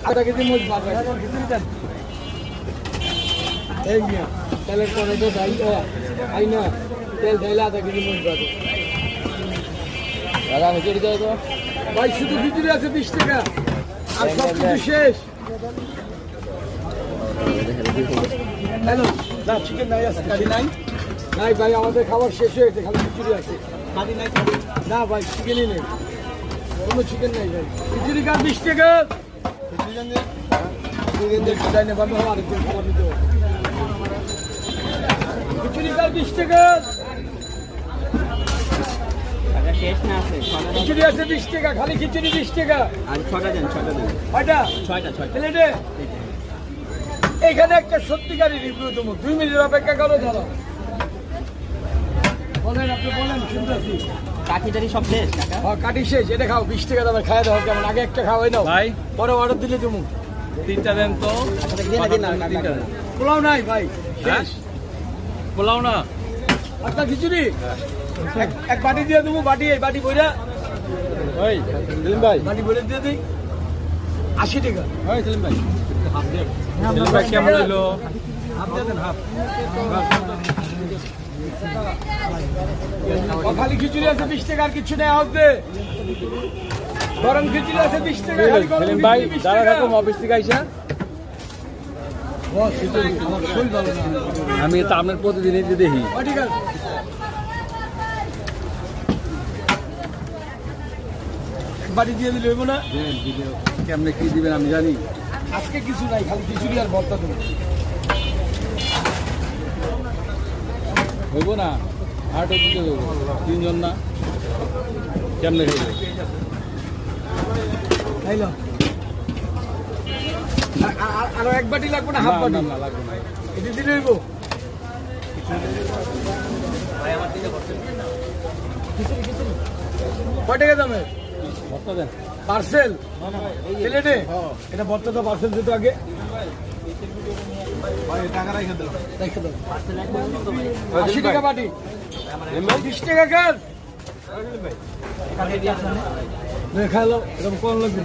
আধা কেজি মোট পাবে এই নিয়ে তেলের পরে তো ডাই আই না তেল ঢাইলে আধা কেজি মোট পাবে দাদা খিচুড়ি দাও তো ভাই শুধু খিচুড়ি আছে 20 টাকা আর সব কিছু শেষ হ্যালো না চিকেন নাই আছে কারি নাই নাই ভাই আমাদের খাবার শেষ হয়েছে খালি খিচুড়ি আছে কারি নাই না ভাই চিকেনই নেই কোনো চিকেন নাই ভাই খিচুড়ি কার 20 টাকা খিচুড়ি কার 20 টাকা শেষ না আছে খিচুড়ি আছে 20 টাকা খালি খিচুড়ি 20 টাকা আর 6টা দেন কয়টা 6টা প্লেটে এখানে একটা সত্যিকারের রিভিউ দেবো 2 মিনিট অপেক্ষা করো ধরো বলেন আপনি বলেন শুনতেছি কাঠিটারি সব শেষ কাকা হ্যাঁ কাটি শেষ এটা খাও 20 টাকা দাদা খাই দাও কেমন আগে একটা খাওয়াই নাও ভাই পরে অর্ডার দিলে তুমি 3টা দেন তো দিন পোলাও নাই ভাই হ্যাঁ? শেষ পোলাও না আপনার খিচুড়ি এক বাটি দিয়ে দেবো বাটি এই বাটি বইরা ওই সেলিম ভাই বাটি বইরা দিয়ে দিই 80 টাকা ওই সেলিম ভাই সেলিম ভাই কেমন হইলো হাফ দিয়ে দেন হাফ খালি খিচুড়ি আছে 20 টাকা আর কিছু নেই হবে গরম খিচুড়ি আছে 20 টাকা খালি গরম সেলিম ভাই খিচুড়ি 20 দাঁড়া টাকা থাকুন অফিস থেকে আইসা বস খিচুড়ি আমার শরীর ভালো না আমি তো আপনার প্রতিদিনই যে দেখি ঠিক আছে এক বাটি দিয়ে দিলে হইব না কেমনে কি দিবেন আমি জানি আজকে কিছু নাই খালি খিচুড়ি আর ভর্তা দেবো হইব না আটও দিতে দেবো 3 জন না কেমনে খাইবে খাইলাম আরো এক বাটি লাগবে না হাফ না, বাটি না, না, লাগবে না। এটা দিলে হইব কয় টাকা দামে ভর্তা দেন পার্সেল প্লেটে এটা ভর্তা তো পার্সেল দিতে আগে রেখে দাও। 80 টাকা বাটি 20 টাকা কার খাইলো এরকম কোন লাগবে